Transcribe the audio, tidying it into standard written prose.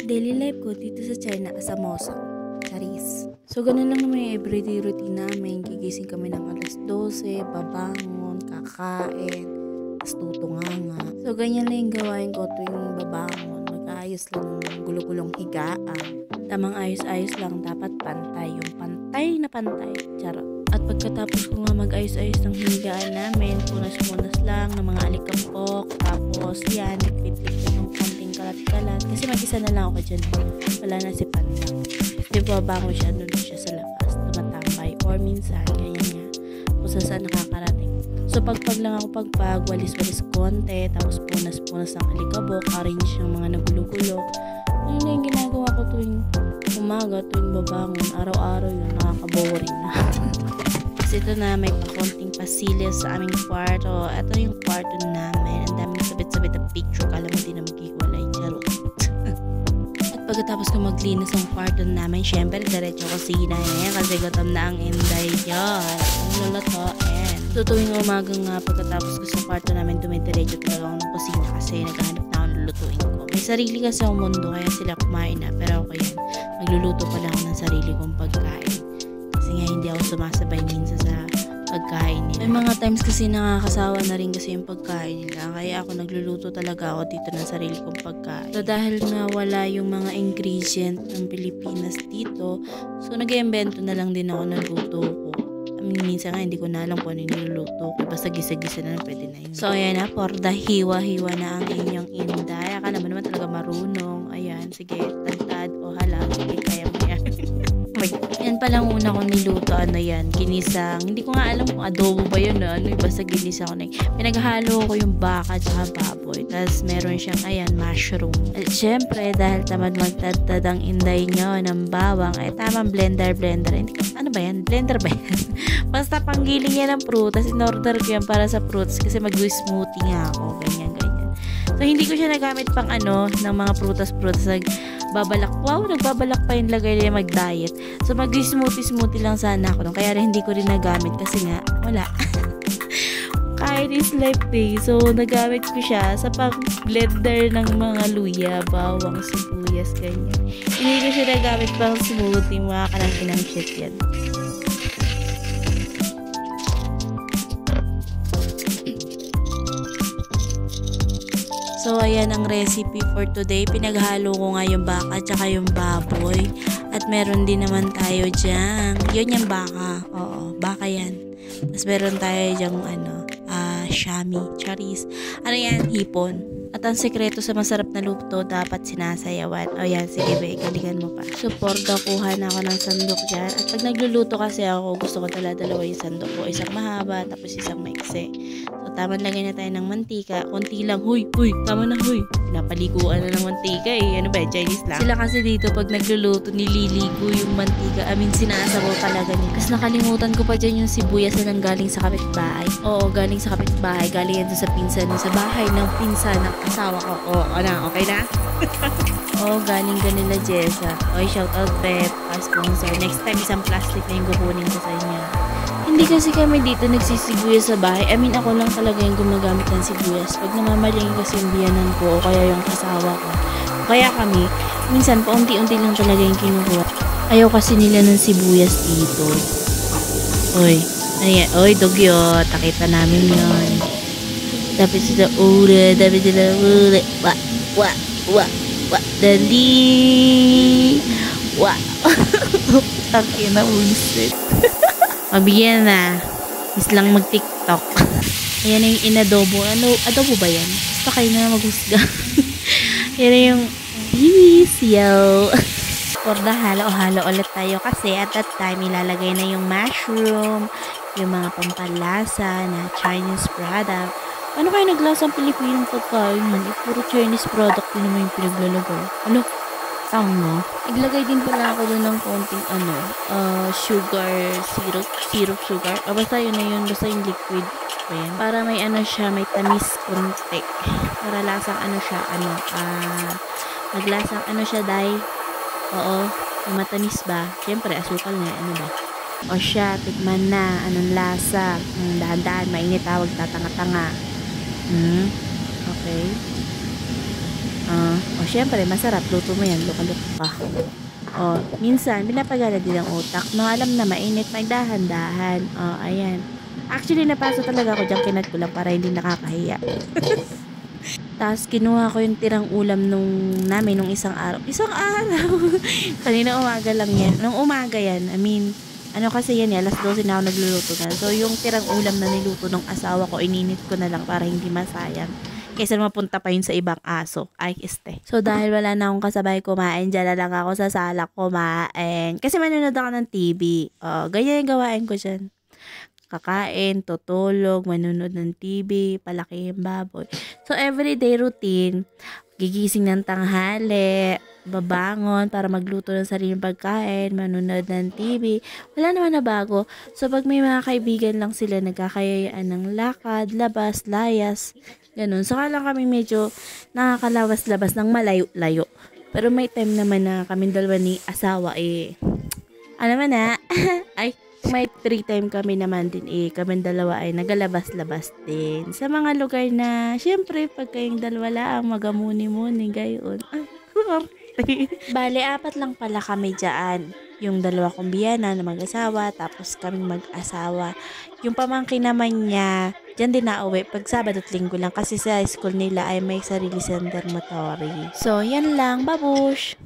daily life ko dito sa China as a mosang. Charis. So, ganun lang naman yung everyday routine namin. Gigising kami ng alas 12, babangon, kakain, tapos tutunganga. So, ganyan lang yung gawain ko tuwing babangon. Mag-aayos lang ng gulo-gulong higaan. Tamang ayos-ayos lang, dapat pantay. Yung pantay na pantay. Charot. At pagkatapos ko nga mag-ayos-ayos ng higaan namin, punas-punas lang ng mga alikampok. Tapos, yan, nagpit-pit ng konting kalat-kalat. Kasi mag-isa na lang ako dyan. Wala na si Panda. Di ba bango siya, doon siya sa labas, tumatambay. Or minsan, ganyan niya. Kung saan nakakarating. So, pagpag lang ako walis-walis konti. Tapos, punas-punas ng alikabok. Arrange ng mga nagulo-gulo. Ano na yung ginagawa ko tuwing umaga, tuwing babangon. Araw-araw yun, nakaka-boring na. Kasi ito na, may pakonting pasilya sa aming kwarto. Ito yung kwarto namin. Ang daming sabit-sabit na picture. Kala mo di na maghiwalay. Charot. At pagkatapos ko maglinis ang kwarto namin, syempre, diretso kusina yan. Kasi gutom na ang Inday yun. Ang lulutoin. So, tuwing umaga nga, pagkatapos ko sa kwarto namin, dumidiretso talaga ako ng kusina. Kasi naghahanap na akong lulutuin ko. May sarili kasi ang mundo, kaya sila kumain na. Pero ako yan, magluluto pala ako ng sarili kong pagkain. Kasi nga hindi ako sumasabay minsan sa pagkain nila. May mga times kasi nakakasawa na rin kasi yung pagkain nila. Kaya ako nagluluto talaga ako dito ng sarili kong pagkain. So dahil nga wala yung mga ingredient ng Pilipinas dito, so nag-iimbento na lang din ako ng luto ko. Minsan nga hindi ko na alam kung ano yung niluluto ko. Basta gisa-gisa na lang pwede na yun. So ayan na, for the hiwa-hiwa na ang inyong Inday. Akala mo naman talaga marunong. Ayan, sige, tantad o hala. Sige, kaya mo yan. Yan palang una kong niluto, ano yan, ginisang, hindi ko nga alam kung adobo ba yun, ano, basta ginisa ko na pinaghalo ko yung baka at baboy, tapos meron siyang, ayan, mushroom. At syempre, dahil tamad magtadtad ang Inday nyo ng bawang, ay tamang blender, hindi ko, ano ba yan, blender ba yan? Basta panggiling yan ng prutas, in-order ko yan para sa fruits, kasi mag-smoothie nga ako, ganyan. So, hindi ko siya nagamit pang ano, ng mga prutas, nagbabalak pa yung lagay niya mag-diet. So, mag-smoothie lang sana ako. Kaya rin hindi ko rin nagamit kasi nga, wala. Kain is life day. So, nagamit ko siya sa pang-blender ng mga luya, bawang, sibuyas, ganyan. Hindi ko siya nagamit pang smoothie, mga kanang shit yan. So, ayan ang recipe for today. Pinaghalo ko nga yung baka at saka yung baboy. At meron din naman tayo dyan. Yun yung baka. Oo, baka yan. Tapos meron tayo dyan shami, charis. Ano yan? Hipon. At ang sekreto sa masarap na luto, dapat sinasayawan. O yan, sige be, galingan mo pa. So, kuha na ako ng sandok dyan. At pag nagluluto kasi ako, gusto ko dalawa yung sandok ko. Isang mahaba, tapos isang maikse. So, tama lagay na tayo ng mantika. Konti lang, huy, tama na, huy. Pinapaliguan na ng mantika eh. Ano ba, Chinese lang? Sila kasi dito, pag nagluluto, nililigo yung mantika. Sinasabaw talaga nila. Kasi nakalimutan ko pa dyan yung sibuyas na nanggaling sa kapitbahay. Oo, galing sa kapitbahay. Galing yan sa pinsan, sa bahay ng pinsan ng asawa ko. Oo, okay na? Oo, galing ganila Jessa. Okay, shout out Pep, sponsor. Next time, isang plastic na yung kukunin ko sa inyo. Hindi kasi kami dito nagsisibuyas sa bahay. Ako lang talaga yung gumagamit ng sibuyas. Pag namamalingin kasi yung biyanan ko o kaya yung asawa ko. Kaya kami, minsan paunti-unti lang talaga yung kinukuha. Ayaw kasi nila ng sibuyas dito. Oy, ayan. Oy, dogyo. Takita namin yun. Dapat sila ure. Dali. Taki na unsit. Mabigyan na. Is lang mag-TikTok. Ayan na yung inadobo. Adobo ba yan? Basta kayo na maghusga. Yan na yung bisyo. For the halo ulit tayo kasi at that time ilalagay na yung mushroom, yung mga pampalasa na Chinese product. Ano kayo naglasang Pilipinong pagkain yun? Puro Chinese product din naman yung pinaglalagay. Ano? Tama. Naglagay din pala ako doon ng konting sugar, syrup sugar. Basta yun na yun. Basta yung liquid. Ayan. Para may siya, may tamis konti. Para lasang siya, naglasang siya, day. Oo. Matamis ba? Siyempre, asukal nga. Ano ba? O siya, tikman na. Anong lasa? Dahan-dahan, mainit tawag, tatanga-tanga. Okay. O syempre masarap, luto mo yan, luka-luka ka. Minsan pinapagana din ang utak, no, alam na mainit, magdahan-dahan. Ayan. Actually, napasok talaga ako diyan, kinat ko lang para hindi nakakahiya. Tapos kinuha ko yung tirang ulam namin nung isang araw. Isang araw! Kanina umaga lang yan. Nung umaga yan, I mean, ano kasi yan, alas 12 na ako nagluluto na. So, yung tirang ulam na niluto ng asawa ko, ininit ko na lang para hindi masayang. Kaysa mapunta pa yun sa ibang aso. Ay, So, dahil wala na akong kasabay kumain, dyan na lang ako sa sala kumain. Kasi manonood ako ng TV. Ganyan yung gawain ko dyan. Kakain, tutulog, manonood ng TV, palaki yung baboy. So, everyday routine, gigising ng tanghali, babangon para magluto ng sariling pagkain, manonood ng TV. Wala naman na bago. So, pag may mga kaibigan lang sila, nagkakayayaan ng lakad, labas, layas, ganun. Saka lang kami medyo nakakalawas-labas ng malayo-layo. Pero may time naman na kami dalawa ni asawa ano man na, ay, may free time kami naman din kami dalawa ay nagalabas-labas din sa mga lugar na syempre pag kayong dalawa lang magamuni-muni gayon. Bale, 4 lang pala kami dyan. Yung 2 kong biyana na mag-asawa, tapos kaming mag-asawa. Yung pamangkin naman niya, dyan din nauwi pag Sabado at Linggo lang kasi sa school nila ay may sarili silang dormitory. So, yan lang, babush!